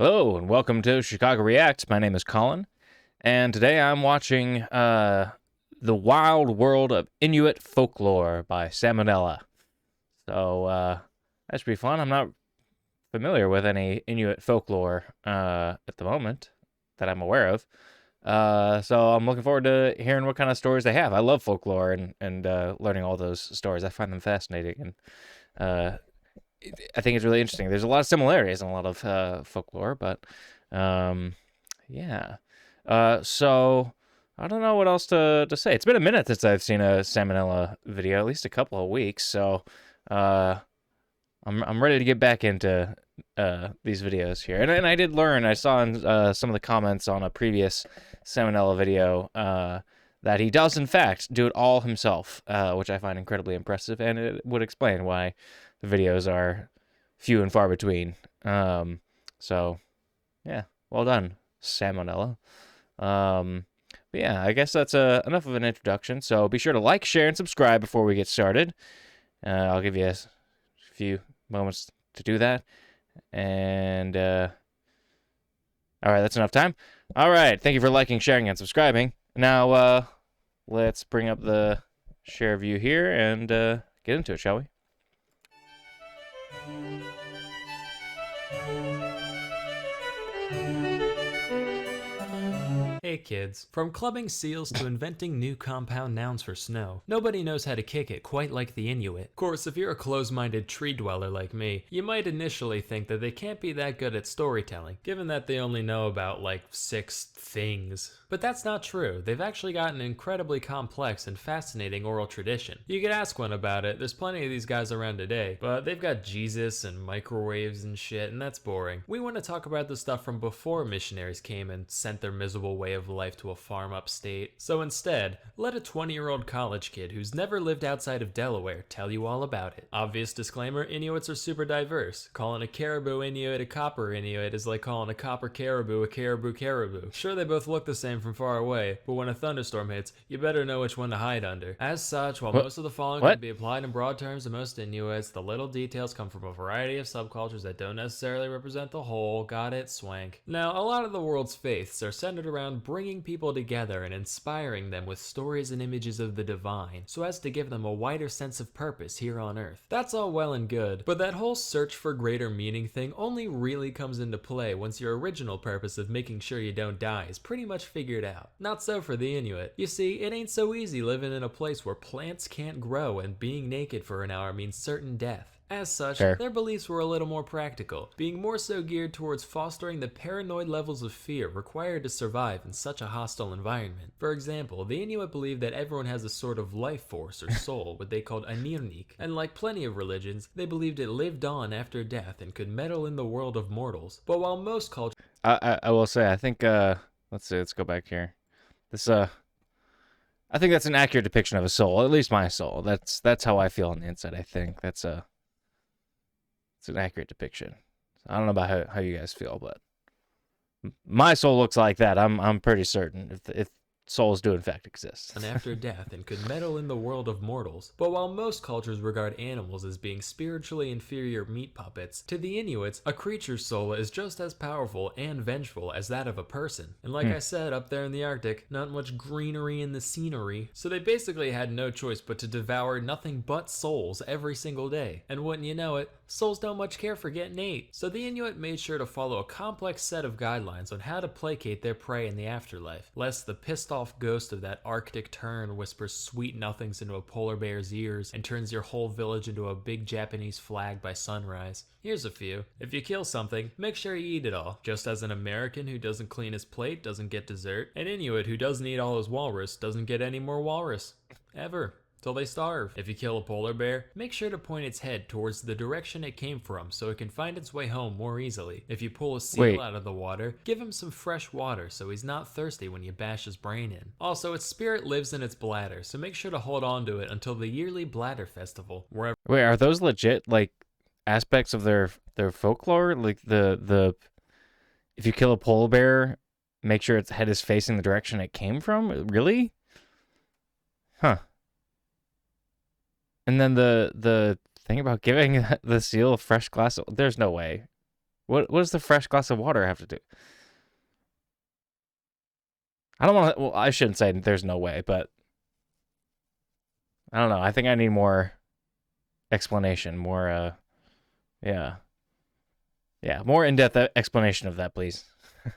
Hello and welcome to Chicago Reacts. My name is Colin, and today I'm watching The Wild World of Inuit Folklore by Salmonella. So that should be fun. I'm not familiar with any Inuit folklore at the moment that I'm aware of. So I'm looking forward to hearing what kind of stories they have. I love folklore and learning all those stories. I find them fascinating, and I think it's really interesting. There's a lot of similarities in a lot of folklore, but yeah. So I don't know what else to say. It's been a minute since I've seen a Salmonella video, at least a couple of weeks. So uh, I'm ready to get back into these videos here. And I did learn. I saw in some of the comments on a previous Salmonella video that he does in fact do it all himself, which I find incredibly impressive, and it would explain why the videos are few and far between. So yeah, well done, Salmonella. But yeah, I guess that's enough of an introduction. So be sure to like, share, and subscribe before we get started. I'll give you a few moments to do that. And all right, that's enough time. All right, thank you for liking, sharing, and subscribing. Now let's bring up the share view here and get into it, shall we? Hey kids, from clubbing seals to inventing new compound nouns for snow, nobody knows how to kick it quite like the Inuit. Of course, if you're a close-minded tree dweller like me, you might initially think that they can't be that good at storytelling, given that they only know about like 6 things. But that's not true. They've actually got an incredibly complex and fascinating oral tradition. You could ask one about it, there's plenty of these guys around today, but they've got Jesus and microwaves and shit, and that's boring. We want to talk about the stuff from before missionaries came and sent their miserable way of life to a farm upstate. So instead, let a 20-year-old college kid who's never lived outside of Delaware tell you all about it. Obvious disclaimer, Inuits are super diverse. Calling a caribou Inuit a copper Inuit is like calling a copper caribou a caribou caribou. Sure, they both look the same from far away, but when a thunderstorm hits, you better know which one to hide under. As such, while most of the following can be applied in broad terms to most Inuits, the little details come from a variety of subcultures that don't necessarily represent the whole. Got it? Swank. Now, a lot of the world's faiths are centered around bringing people together and inspiring them with stories and images of the divine, so as to give them a wider sense of purpose here on Earth. That's all well and good, but that whole search for greater meaning thing only really comes into play once your original purpose of making sure you don't die is pretty much figured out. Not so for the Inuit. You see, it ain't so easy living in a place where plants can't grow and being naked for an hour means certain death. As such, their beliefs were a little more practical, being more so geared towards fostering the paranoid levels of fear required to survive in such a hostile environment. For example, the Inuit believed that everyone has a sort of life force or soul, what they called Anirnik, and like plenty of religions, they believed it lived on after death and could meddle in the world of mortals. But while most cultures... I will say, I think, let's see, let's go back here. This, I think that's an accurate depiction of a soul, at least my soul. That's how I feel on the inside, I think. It's an accurate depiction. I don't know about how you guys feel, but my soul looks like that. I'm pretty certain if souls do in fact exist. And after death and could meddle in the world of mortals. But while most cultures regard animals as being spiritually inferior meat puppets, to the Inuits, a creature's soul is just as powerful and vengeful as that of a person. And like I said, up there in the Arctic, not much greenery in the scenery, so they basically had no choice but to devour nothing but souls every single day. And wouldn't you know it, souls don't much care for getting ate. So the Inuit made sure to follow a complex set of guidelines on how to placate their prey in the afterlife, lest the pissed off ghost of that Arctic tern whispers sweet nothings into a polar bear's ears and turns your whole village into a big Japanese flag by sunrise. Here's a few. If you kill something, make sure you eat it all. Just as an American who doesn't clean his plate doesn't get dessert, an Inuit who doesn't eat all his walrus doesn't get any more walrus. Ever. Till they starve. If you kill a polar bear, make sure to point its head towards the direction it came from so it can find its way home more easily. If you pull a seal out of the water, give him some fresh water so he's not thirsty when you bash his brain in. Also, its spirit lives in its bladder, so make sure to hold on to it until the yearly bladder festival, wherever... Wait, are those legit, like, aspects of their folklore? Like, the if you kill a polar bear, make sure its head is facing the direction it came from? Really? Huh. And then the thing about giving the seal a fresh glass, there's no way. What does the fresh glass of water have to do? I don't want to. Well, I shouldn't say there's no way, but I don't know. I think I need more explanation. More. Yeah. Yeah. More in-depth explanation of that, please.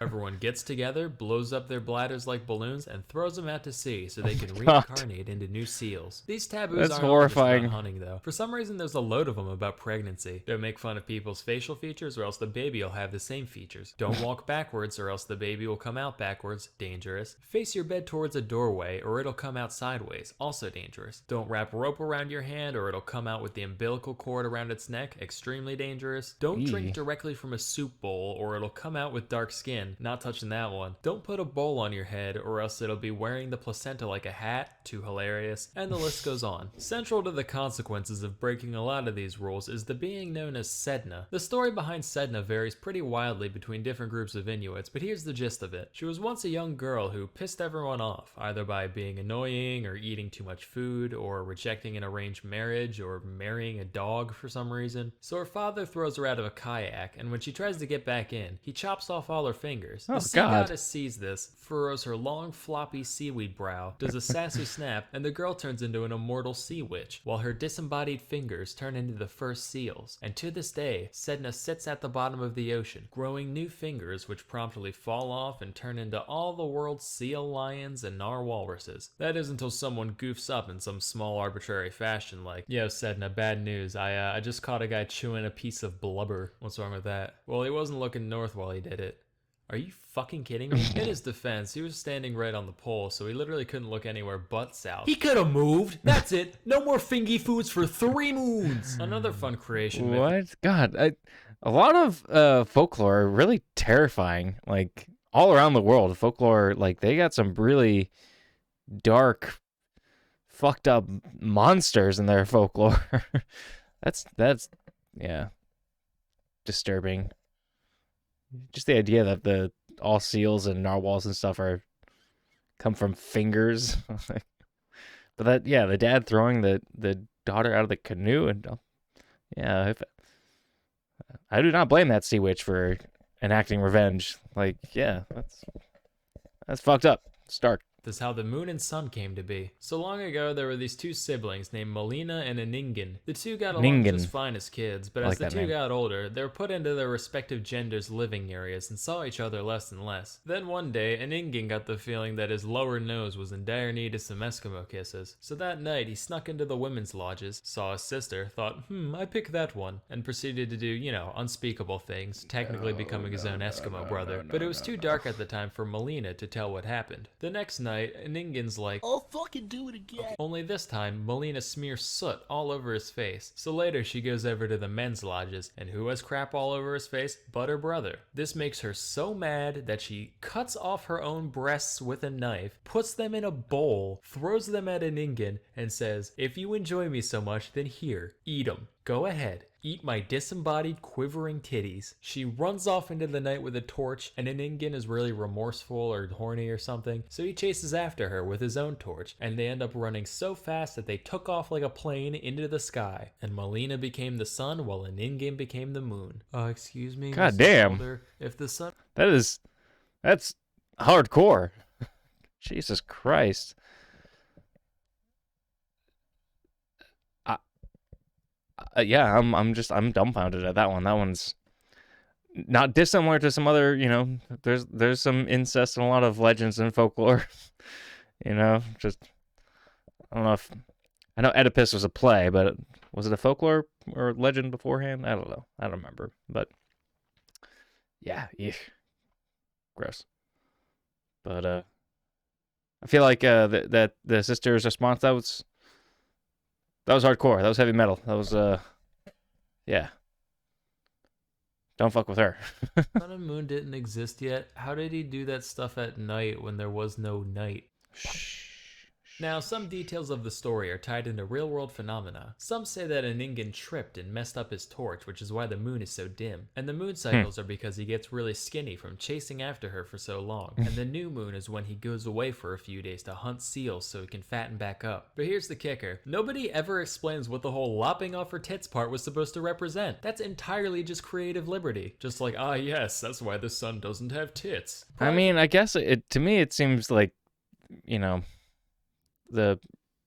Everyone gets together, blows up their bladders like balloons, and throws them out to sea so they can God, reincarnate into new seals. These taboos that's aren't all just about horrifying. hunting, though. For some reason, there's a load of them about pregnancy. Don't make fun of people's facial features, or else the baby will have the same features. Don't walk backwards, or else the baby will come out backwards. Dangerous. Face your bed towards a doorway, or it'll come out sideways. Also dangerous. Don't wrap rope around your hand, or it'll come out with the umbilical cord around its neck. Extremely dangerous. Don't drink Eee. directly from a soup bowl, or it'll come out with dark skin. Not touching that one. Don't put a bowl on your head, or else it'll be wearing the placenta like a hat. Too hilarious. And the list goes on. Central to the consequences of breaking a lot of these rules is the being known as Sedna. The story behind Sedna varies pretty wildly between different groups of Inuits, but here's the gist of it. She was once a young girl who pissed everyone off, either by being annoying, or eating too much food, or rejecting an arranged marriage, or marrying a dog for some reason. So her father throws her out of a kayak, and when she tries to get back in, he chops off all her fingers. Oh, The sea God. goddess sees this, furrows her long floppy seaweed brow, does a sassy snap, and the girl turns into an immortal sea witch, while her disembodied fingers turn into the first seals. And to this day, Sedna sits at the bottom of the ocean, growing new fingers which promptly fall off and turn into all the world's seal lions and narwhalruses. That is until someone goofs up in some small arbitrary fashion like, "Yo, Sedna, bad news. I just caught a guy chewing a piece of blubber. What's wrong with that?" Well, he wasn't looking north while he did it. Are you fucking kidding me? In his defense, he was standing right on the pole, so he literally couldn't look anywhere but south. He could have moved. That's it. No more fingy foods for 3 moons. Another fun creation myth. What? God, a lot of folklore are really terrifying. Like all around the world, folklore, like they got some really dark, fucked up monsters in their folklore. that's yeah, disturbing. Just the idea that the all seals and narwhals and stuff come from fingers. But that, yeah, the dad throwing the daughter out of the canoe, and yeah, I do not blame that sea witch for enacting revenge. Like, yeah, that's fucked up. It's dark. This is how the moon and sun came to be. So long ago, there were these two siblings named Melina and Iningin. The two got along Ningen. just fine as kids, but I as like the that two name. got older, they were put into their respective genders' living areas and saw each other less and less. Then one day, Iningin got the feeling that his lower nose was in dire need of some Eskimo kisses. So that night, he snuck into the women's lodges, saw his sister, thought, I pick that one, and proceeded to do, unspeakable things, technically becoming his own Eskimo brother. But it was too dark at the time for Melina to tell what happened. The next night, Iningin's like, "I'll fucking do it again." Only this time, Melina smears soot all over his face. So later, she goes over to the men's lodges, and who has crap all over his face but her brother? This makes her so mad that she cuts off her own breasts with a knife, puts them in a bowl, throws them at Iningin, and says, "If you enjoy me so much, then here, eat them. Go ahead. Eat my disembodied, quivering titties." She runs off into the night with a torch, and Iningin is really remorseful or horny or something, so he chases after her with his own torch, and they end up running so fast that they took off like a plane into the sky, and Melina became the sun while Iningin became the moon. Excuse me, God Mrs. damn. Mulder, if the sun... That's hardcore. Jesus Christ. Yeah, I'm dumbfounded at that one. That one's not dissimilar to some other, there's some incest and a lot of legends and folklore. Just I don't know if I know Oedipus was a play, but was it a folklore or legend beforehand? I don't know. I don't remember. But yeah, eek. Gross. But I feel like that the sister's response, that was hardcore. That was heavy metal. That was yeah. Don't fuck with her. sun and moon didn't exist yet. How did he do that stuff at night when there was no night? Shh. Now, some details of the story are tied into real-world phenomena. Some say that an Ingan tripped and messed up his torch, which is why the moon is so dim. And the moon cycles are because he gets really skinny from chasing after her for so long. And the new moon is when he goes away for a few days to hunt seals so he can fatten back up. But here's the kicker. Nobody ever explains what the whole lopping off her tits part was supposed to represent. That's entirely just creative liberty. Just like, ah yes, that's why the sun doesn't have tits. I mean, I guess to me it seems like, you know, the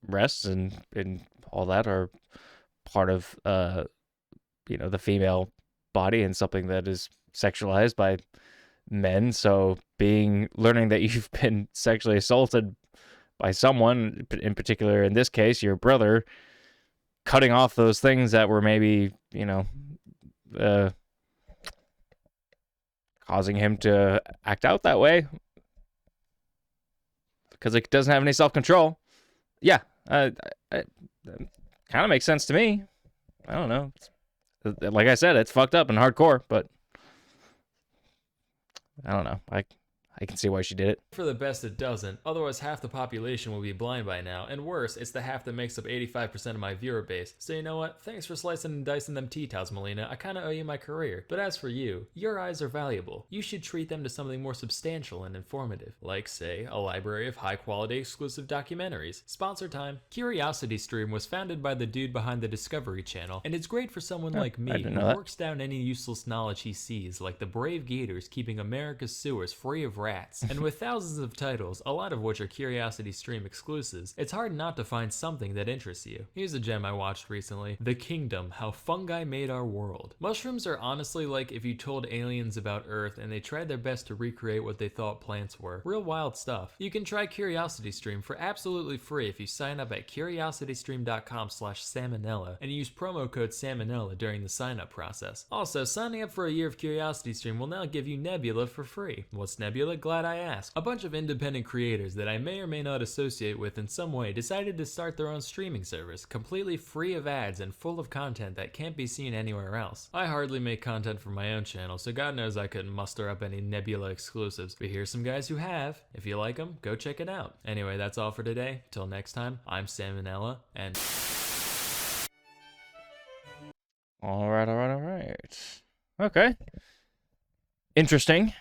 breasts and all that are part of, you know, the female body and something that is sexualized by men. So learning that you've been sexually assaulted by someone, in particular, in this case, your brother, cutting off those things that were maybe, you know, causing him to act out that way because it doesn't have any self-control. Yeah, it kind of makes sense to me. I don't know. Like I said, it's fucked up and hardcore, but I don't know. I can see why she did it. For the best it doesn't, otherwise half the population will be blind by now, and worse, it's the half that makes up 85% of my viewer base. So you know what, thanks for slicing and dicing them tea towels, Melina, I kinda owe you my career. But as for you, your eyes are valuable. You should treat them to something more substantial and informative, like say, a library of high quality exclusive documentaries. Sponsor time. Curiosity Stream was founded by the dude behind the Discovery Channel, and it's great for someone like me who works down any useless knowledge he sees, like the brave gators keeping America's sewers free of rats. And with thousands of titles, a lot of which are Curiosity Stream exclusives, it's hard not to find something that interests you. Here's a gem I watched recently. The Kingdom, How Fungi Made Our World. Mushrooms are honestly like if you told aliens about Earth and they tried their best to recreate what they thought plants were. Real wild stuff. You can try Curiosity Stream for absolutely free if you sign up at curiositystream.com/salmonella and use promo code salmonella during the sign up process. Also, signing up for a year of Curiosity Stream will now give you Nebula for free. What's Nebula? Glad I asked. A bunch of independent creators that I may or may not associate with in some way decided to start their own streaming service, completely free of ads and full of content that can't be seen anywhere else. I hardly make content for my own channel, so God knows I couldn't muster up any Nebula exclusives, but here's some guys who have. If you like them, go check it out. Anyway, that's all for today. Till next time, I'm Salmonella, and... Alright. Okay. Interesting.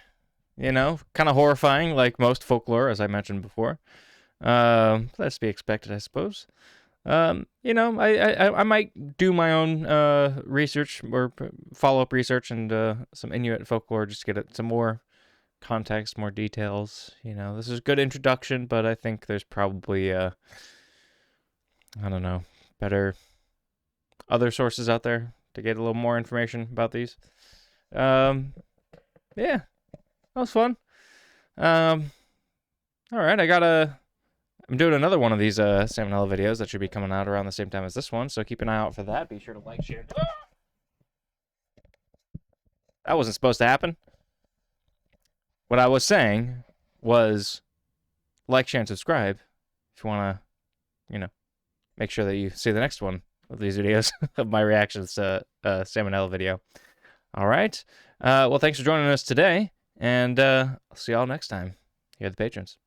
You know, kind of horrifying, like most folklore, as I mentioned before. That's to be expected, I suppose. You know, I might do my own research or follow-up research and some Inuit folklore just to get some more context, more details. You know, this is a good introduction, but I think there's probably, I don't know, better other sources out there to get a little more information about these. Yeah. That was fun. All right, I'm doing another one of these Salmonella videos that should be coming out around the same time as this one, so keep an eye out for that. Be sure to like, share. That wasn't supposed to happen. What I was saying was like, share, and subscribe if you want to, you know, make sure that you see the next one of these videos of my reactions to Salmonella video. All right. Well, thanks for joining us today. And I'll see y'all next time. Here are the patrons.